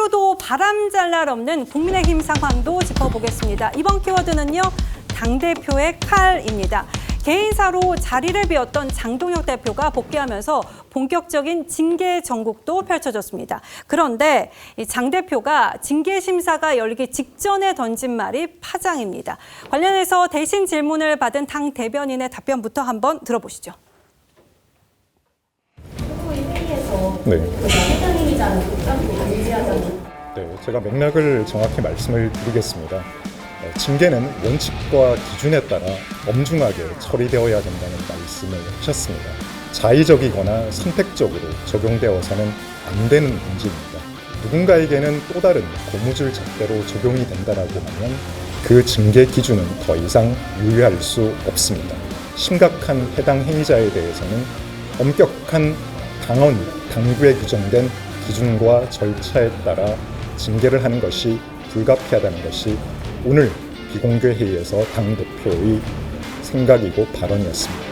대표도 바람잘 날 없는 국민의힘 상황도 짚어보겠습니다. 이번 키워드는요, 당대표의 칼입니다. 개인사로 자리를 비웠던 장동혁 대표가 복귀하면서 본격적인 징계 전국도 펼쳐졌습니다. 그런데 이 장 대표가 징계 심사가 열리기 직전에 던진 말이 파장입니다. 관련해서 대신 질문을 받은 당 대변인의 답변부터 한번 들어보시죠. 후보의 회의에서 네. 해당행위자는 복당도 금지하자는. 네, 제가 맥락을 정확히 말씀을 드리겠습니다. 징계는 원칙과 기준에 따라 엄중하게 처리되어야 된다는 말씀을 하셨습니다. 자의적이거나 선택적으로 적용되어서는 안 되는 문제입니다. 누군가에게는 또 다른 고무줄 잣대로 적용이 된다라고 하면 그 징계 기준은 더 이상 유효할 수 없습니다. 심각한 해당 행위자에 대해서는 엄격한 당구에 규정된 기준과 절차에 따라 징계를 하는 것이 불가피하다는 것이 오늘 비공개 회의에서 당대표의 생각이고 발언이었습니다.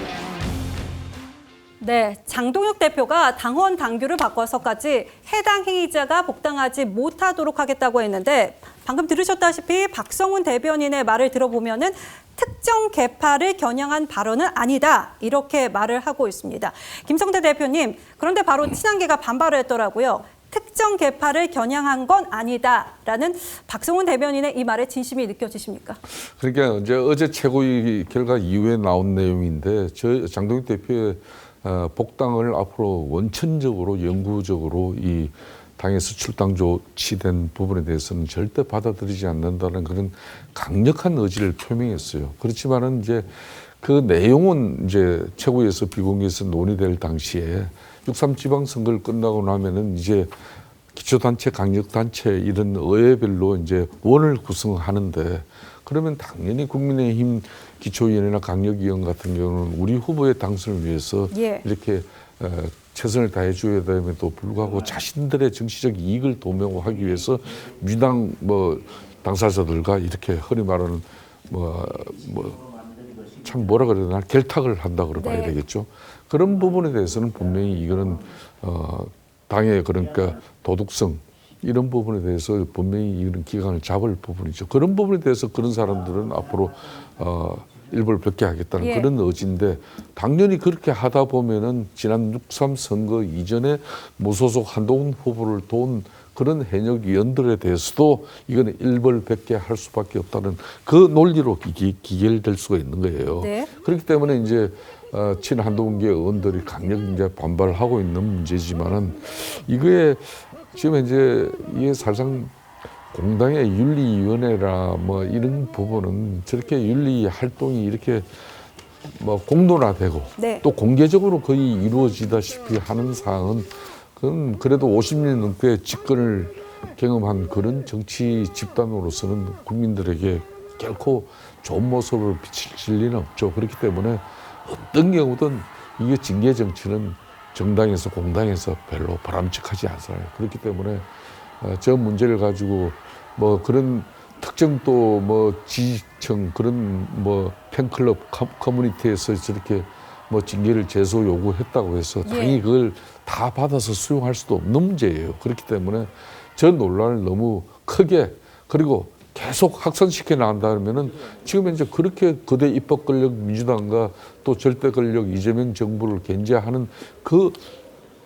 네, 장동혁 대표가 당원 당규를 바꿔서까지 해당 행위자가 복당하지 못하도록 하겠다고 했는데 방금 들으셨다시피 박성훈 대변인의 말을 들어보면은 특정 계파를 겨냥한 발언은 아니다 이렇게 말을 하고 있습니다. 김성태 대표님, 그런데 바로 친한계가 반발을 했더라고요. 특정 계파를 겨냥한 건 아니다라는 박성훈 대변인의 이 말에 진심이 느껴지십니까? 그러니까 이제 어제 최고위 결과 이후에 나온 내용인데 장동혁 대표의 복당을 앞으로 원천적으로 영구적으로 이 당에서 출당 조치된 부분에 대해서는 절대 받아들이지 않는다는 그런 강력한 의지를 표명했어요. 그렇지만은 이제 그 내용은 이제 최고위에서 비공개에서 논의될 당시에 6.3 지방선거를 끝나고 나면은 이제 기초단체, 강력단체 이런 의회별로 이제 원을 구성하는데 그러면 당연히 국민의힘 기초위원회나 강력위원 같은 경우는 우리 후보의 당선을 위해서 이렇게 최선을 다해줘야 됨에도 불구하고 자신들의 정치적 이익을 도모하기 위해서 민주당 당사자들과 이렇게 흔히 말하는 참 뭐라 그래야 되나 결탁을 한다 그래 봐야 되겠죠. 그런 부분에 대해서는 분명히 이거는 당의 그러니까 도덕성 이런 부분에 대해서 분명히 이런 기강을 잡을 부분이죠. 그런 부분에 대해서 그런 사람들은 앞으로 일부를 벽개하겠다는 그런 의지인데 당연히 그렇게 하다 보면은 지난 6.3 선거 이전에 무소속 한동훈 후보를 도운 그런 현역위원들에 대해서도 이거는 일벌백계할 수밖에 없다는 그 논리로 기결될 수가 있는 거예요. 네. 그렇기 때문에 이제 친한동훈계 의원들이 강력 이제 반발하고 있는 문제지만은 이거에 지금 이제 이게 사실상 공당의 윤리위원회라 이런 부분은 저렇게 윤리 활동이 이렇게 공론화되고 또 공개적으로 거의 이루어지다시피 하는 사항은 그건 그래도 50년 넘게 집권을 경험한 그런 정치 집단으로서는 국민들에게 결코 좋은 모습을 비칠 리는 없죠. 그렇기 때문에 어떤 경우든 이게 징계 정치는 정당에서 공당에서 별로 바람직하지 않아요. 그렇기 때문에 저 문제를 가지고 그런 특정 또 지지층 그런 팬클럽 커뮤니티에서 저렇게 징계를 제소 요구했다고 해서 당연히 그걸 다 받아서 수용할 수도 없는 문제예요. 그렇기 때문에 저 논란을 너무 크게 그리고 계속 확산시켜 나간다면은 지금 이제 그렇게 거대 입법 권력 민주당과 또 절대 권력 이재명 정부를 견제하는 그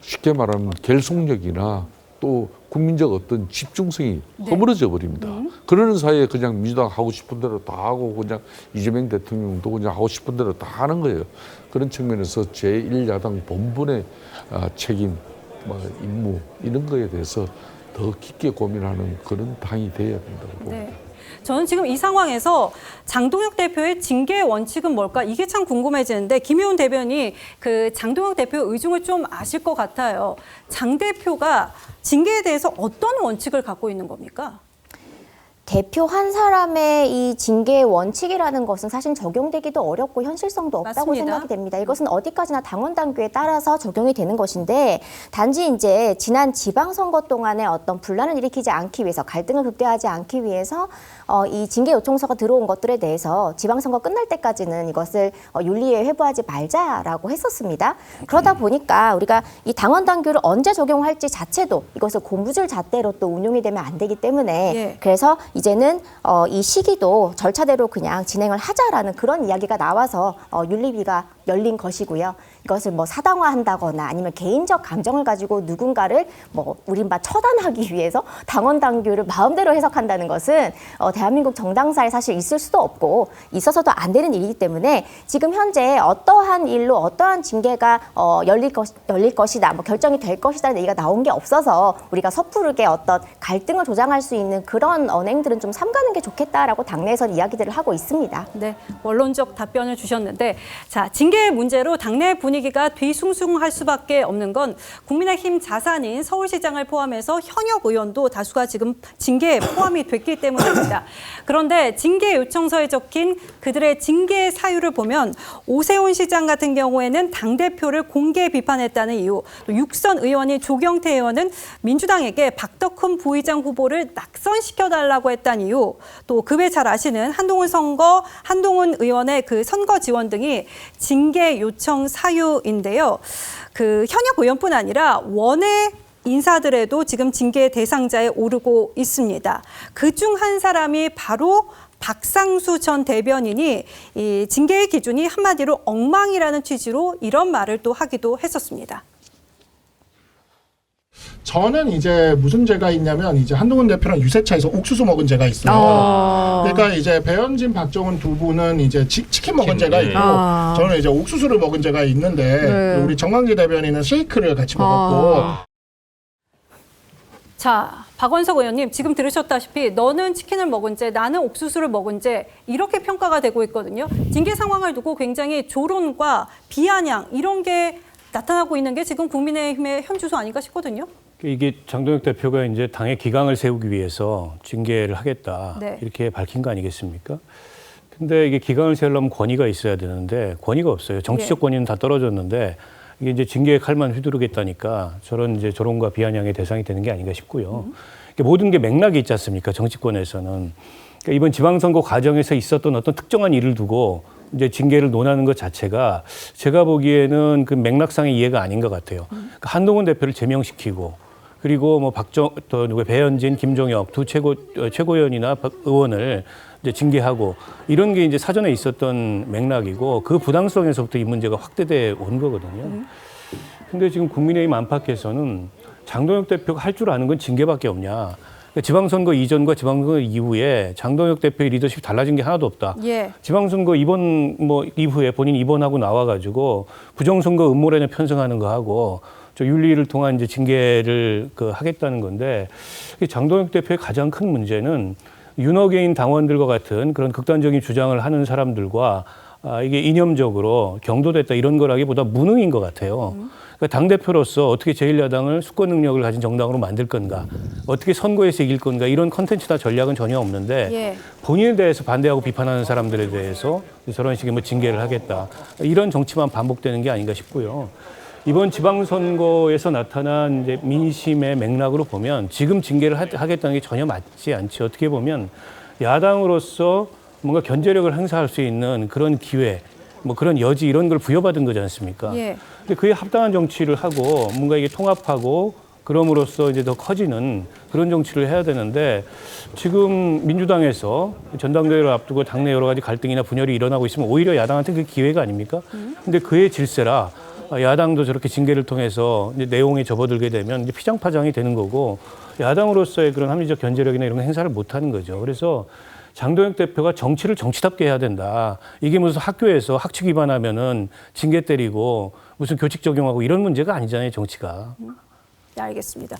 쉽게 말하면 결속력이나 또 국민적 어떤 집중성이 허물어져 버립니다. 그러는 사이에 그냥 민주당 하고 싶은 대로 다 하고 그냥 이재명 대통령도 그냥 하고 싶은 대로 다 하는 거예요. 그런 측면에서 제1야당 본분의 책임, 임무 이런 거에 대해서 더 깊게 고민하는 그런 당이 돼야 된다고 봅니다. 저는 지금 이 상황에서 장동혁 대표의 징계 원칙은 뭘까? 이게 참 궁금해지는데 김효은 대변인이 그 장동혁 대표의 의중을 좀 아실 것 같아요. 장 대표가 징계에 대해서 어떤 원칙을 갖고 있는 겁니까? 대표 한 사람의 이 징계 원칙이라는 것은 사실 적용되기도 어렵고 현실성도 없다고 맞습니다. 생각이 됩니다. 이것은 어디까지나 당원 당규에 따라서 적용이 되는 것인데 단지 이제 지난 지방선거 동안에 어떤 분란을 일으키지 않기 위해서 갈등을 극대화하지 않기 위해서 이 징계 요청서가 들어온 것들에 대해서 지방선거 끝날 때까지는 이것을 윤리에 회부하지 말자라고 했었습니다. 그러다 보니까 우리가 이 당원 당규를 언제 적용할지 자체도 이것을 고무줄 잣대로 또 운용이 되면 안 되기 때문에 예. 그래서 이제는 이 시기도 절차대로 그냥 진행을 하자라는 그런 이야기가 나와서 윤리위가 열린 것이고요. 이것을 뭐 사당화한다거나 아니면 개인적 감정을 가지고 누군가를 뭐 우린바 처단하기 위해서 당원 당규를 마음대로 해석한다는 것은 대한민국 정당사에 사실 있을 수도 없고 있어서도 안 되는 일이기 때문에 지금 현재 어떠한 일로 어떠한 징계가 열릴 것이다, 뭐 결정이 될 것이다는 얘기가 나온 게 없어서 우리가 섣부르게 어떤 갈등을 조장할 수 있는 그런 언행들은 좀 삼가는 게 좋겠다라고 당내에서는 이야기들을 하고 있습니다. 네, 원론적 답변을 주셨는데, 자, 징계 문제로 당내 분위기가 뒤숭숭할 수밖에 없는 건 국민의힘 자산인 서울시장을 포함해서 현역 의원도 다수가 지금 징계에 포함이 됐기 때문입니다. 그런데 징계 요청서에 적힌 그들의 징계 사유를 보면 오세훈 시장 같은 경우에는 당대표를 공개 비판했다는 이유, 또 육선 의원인 조경태 의원은 민주당에게 박덕흠 부의장 후보를 낙선시켜달라고 했다는 이유, 또 그 외 잘 아시는 한동훈 의원의 그 선거 지원 등이 징계 요청 사유인데요. 그 현역 의원뿐 아니라 원외 인사들에도 지금 징계 대상자에 오르고 있습니다. 그중 한 사람이 바로 박상수 전 대변인이 이 징계의 기준이 한마디로 엉망이라는 취지로 이런 말을 또 하기도 했었습니다. 저는 이제 무슨 죄가 있냐면 이제 한동훈 대표랑 유세차에서 옥수수 먹은 죄가 있어요. 그러니까 이제 배현진, 박정훈 두 분은 이제 치킨 먹은 죄가 있고 저는 이제 옥수수를 먹은 죄가 있는데 우리 정광재 대변인은 쉐이크를 같이 먹었고. 자, 박원석 의원님 지금 들으셨다시피 너는 치킨을 먹은 죄, 나는 옥수수를 먹은 죄 이렇게 평가가 되고 있거든요. 징계 상황을 두고 굉장히 조론과 비아냥 이런 게 나타나고 있는 게 지금 국민의힘의 현주소 아닌가 싶거든요. 이게 장동혁 대표가 이제 당의 기강을 세우기 위해서 징계를 하겠다 네. 이렇게 밝힌 거 아니겠습니까? 근데 이게 기강을 세우려면 권위가 있어야 되는데 권위가 없어요. 정치적 권위는 다 떨어졌는데 이게 이제 징계의 칼만 휘두르겠다니까 저런 이제 조롱과 비아냥의 대상이 되는 게 아닌가 싶고요. 모든 게 맥락이 있지 않습니까? 정치권에서는. 그러니까 이번 지방선거 과정에서 있었던 어떤 특정한 일을 두고 이제 징계를 논하는 것 자체가 제가 보기에는 그 맥락상의 이해가 아닌 것 같아요. 그러니까 한동훈 대표를 제명시키고 그리고 뭐 배현진, 김종혁 두 최고위원이나 의원을 이제 징계하고 이런 게 이제 사전에 있었던 맥락이고 그 부당성에서부터 이 문제가 확대돼 온 거거든요. 근데 지금 국민의힘 안팎에서는 장동혁 대표가 할 줄 아는 건 징계밖에 없냐. 그러니까 지방선거 이전과 지방선거 이후에 장동혁 대표의 리더십이 달라진 게 하나도 없다. 예. 지방선거 이후에 본인 입원하고 나와가지고 부정선거 음모론에 편성하는 거 하고 저 윤리를 통한 이제 징계를 하겠다는 건데 장동혁 대표의 가장 큰 문제는 윤호개인 당원들과 같은 그런 극단적인 주장을 하는 사람들과 이게 이념적으로 경도됐다 이런 거라기보다 무능인 것 같아요. 그러니까 당대표로서 어떻게 제1야당을 수권 능력을 가진 정당으로 만들 건가, 어떻게 선거에서 이길 건가 이런 컨텐츠나 전략은 전혀 없는데 예. 본인에 대해서 반대하고 비판하는 사람들에 대해서 저런 식의 뭐 징계를 하겠다. 이런 정치만 반복되는 게 아닌가 싶고요. 이번 지방선거에서 나타난 이제 민심의 맥락으로 보면 지금 징계를 하겠다는 게 전혀 맞지 않지. 어떻게 보면 야당으로서 뭔가 견제력을 행사할 수 있는 그런 기회, 뭐 그런 여지 이런 걸 부여받은 거지 않습니까? 예. 근데 그에 합당한 정치를 하고 뭔가 이게 통합하고 그럼으로써 이제 더 커지는 그런 정치를 해야 되는데 지금 민주당에서 전당대회를 앞두고 당내 여러 가지 갈등이나 분열이 일어나고 있으면 오히려 야당한테 그 기회가 아닙니까? 근데 그의 질세라 야당도 저렇게 징계를 통해서 이제 내용에 접어들게 되면 이제 피장파장이 되는 거고 야당으로서의 그런 합리적 견제력이나 이런 거 행사를 못 하는 거죠. 그래서 장동혁 대표가 정치를 정치답게 해야 된다. 이게 무슨 학교에서 학칙 위반하면은 징계 때리고 무슨 교칙 적용하고 이런 문제가 아니잖아요, 정치가. 네, 알겠습니다.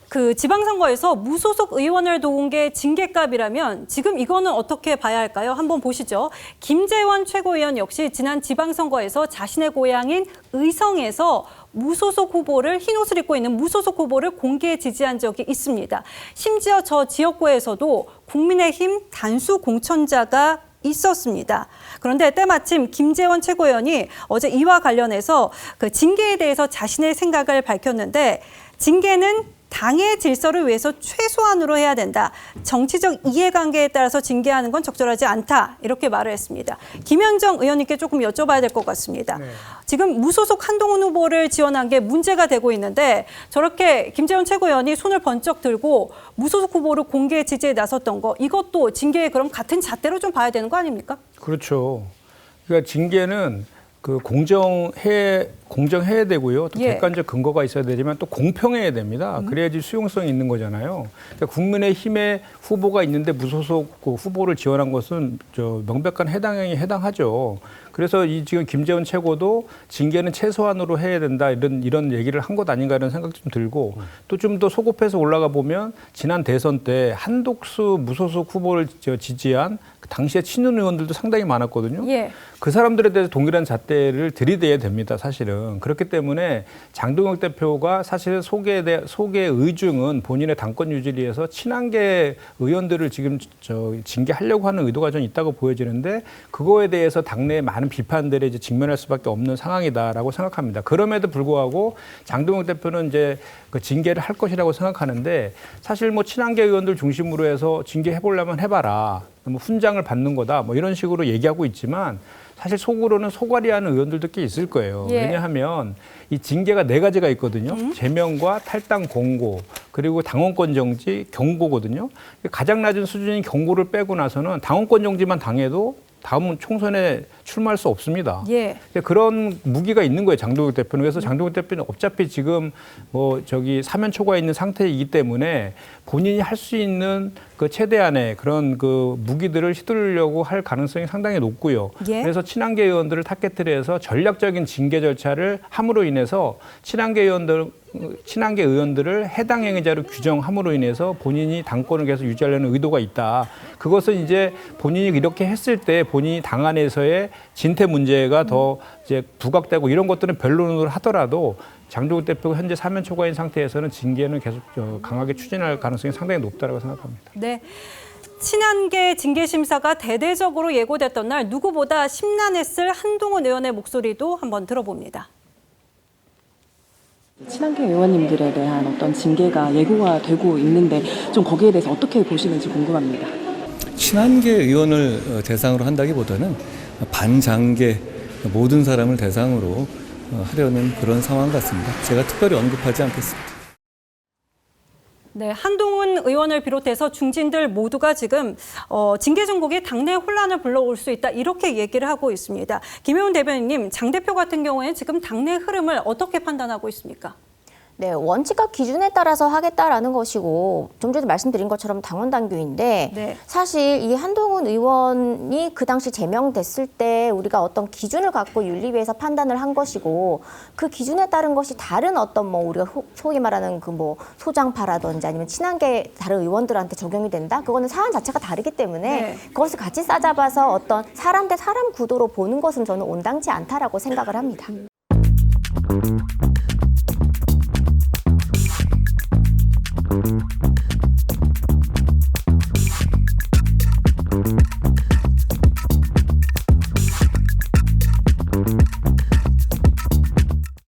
그 지방선거에서 무소속 의원을 도운 게 징계값이라면 지금 이거는 어떻게 봐야 할까요? 한번 보시죠. 김재원 최고위원 역시 지난 지방선거에서 자신의 고향인 의성에서 무소속 후보를 흰 옷을 입고 있는 무소속 후보를 공개 지지한 적이 있습니다. 심지어 저 지역구에서도 국민의힘 단수 공천자가 있었습니다. 그런데 때마침 김재원 최고위원이 어제 이와 관련해서 그 징계에 대해서 자신의 생각을 밝혔는데 징계는 당의 질서를 위해서 최소한으로 해야 된다. 정치적 이해관계에 따라서 징계하는 건 적절하지 않다. 이렇게 말을 했습니다. 김현정 의원님께 조금 여쭤봐야 될 것 같습니다. 지금 무소속 한동훈 후보를 지원한 게 문제가 되고 있는데 저렇게 김재원 최고위원이 손을 번쩍 들고 무소속 후보를 공개 지지에 나섰던 거 이것도 징계에 그럼 같은 잣대로 좀 봐야 되는 거 아닙니까? 그렇죠. 그러니까 징계는 그 공정해야 되고요. 또 예. 객관적 근거가 있어야 되지만 또 공평해야 됩니다. 그래야지 수용성이 있는 거잖아요. 그러니까 국민의힘의 후보가 있는데 무소속 그 후보를 지원한 것은 명백한 해당행위에 해당하죠. 그래서 이 지금 김재원 최고도 징계는 최소한으로 해야 된다 이런 얘기를 한 것 아닌가 이런 생각이 좀 들고 또 좀 더 소급해서 올라가 보면 지난 대선 때 한독수 무소속 후보를 지지한 당시에 친윤 의원들도 상당히 많았거든요. 예. 그 사람들에 대해서 동일한 잣대를 들이대야 됩니다, 사실은. 그렇기 때문에 장동혁 대표가 사실 속의 의중은 본인의 당권 유지를 위해서 친한계 의원들을 지금 징계하려고 하는 의도가 좀 있다고 보여지는데 그거에 대해서 당내에 많은 비판들에 이제 직면할 수밖에 없는 상황이다라고 생각합니다. 그럼에도 불구하고 장동혁 대표는 이제 그 징계를 할 것이라고 생각하는데 사실 뭐 친한계 의원들 중심으로 해서 징계해보려면 해봐라. 뭐 훈장을 받는 거다. 뭐 이런 식으로 얘기하고 있지만 사실 속으로는 속앓이하는 의원들도 꽤 있을 거예요. 예. 왜냐하면 이 징계가 4가지가 있거든요. 제명과 탈당 공고 그리고 당원권 정지 경고거든요. 가장 낮은 수준인 경고를 빼고 나서는 당원권 정지만 당해도 다음은 총선에 출마할 수 없습니다. 예. 그런 무기가 있는 거예요, 장동혁 대표는. 그래서 장동혁 대표는 어차피 지금 사면 초과에 있는 상태이기 때문에 본인이 할 수 있는 그 최대한의 그런 그 무기들을 휘두르려고 할 가능성이 상당히 높고요. 예. 그래서 친한계 의원들을 타겟으로 해서 전략적인 징계 절차를 함으로 인해서 친한계 의원들을 해당 행위자로 규정함으로 인해서 본인이 당권을 계속 유지하려는 의도가 있다. 그것은 이제 본인이 이렇게 했을 때 본인이 당 안에서의 진퇴 문제가 더 이제 부각되고 이런 것들은 변론을 하더라도 장동혁 대표가 현재 사면 초과인 상태에서는 징계는 계속 강하게 추진할 가능성이 상당히 높다고 생각합니다. 네. 친한계 징계 심사가 대대적으로 예고됐던 날 누구보다 심란했을 한동훈 의원의 목소리도 한번 들어봅니다. 친한계 의원님들에 대한 어떤 징계가 예고가 되고 있는데 좀 거기에 대해서 어떻게 보시는지 궁금합니다. 친한계 의원을 대상으로 한다기보다는 반장계 모든 사람을 대상으로 하려는 그런 상황 같습니다. 제가 특별히 언급하지 않겠습니다. 네, 한동훈 의원을 비롯해서 중진들 모두가 지금 징계 정국이 당내 혼란을 불러올 수 있다 이렇게 얘기를 하고 있습니다. 김혜훈 대변인님, 장 대표 같은 경우에는 지금 당내 흐름을 어떻게 판단하고 있습니까? 네, 원칙과 기준에 따라서 하겠다라는 것이고 좀 전에 말씀드린 것처럼 당원 당규인데 네. 사실 이 한동훈 의원이 그 당시 제명됐을 때 우리가 어떤 기준을 갖고 윤리위에서 판단을 한 것이고 그 기준에 따른 것이 다른 어떤 우리가 소위 말하는 그 소장파라든지 아니면 친한계 다른 의원들한테 적용이 된다? 그거는 사안 자체가 다르기 때문에 네. 그것을 같이 싸잡아서 어떤 사람 대 사람 구도로 보는 것은 저는 온당치 않다라고 생각을 합니다.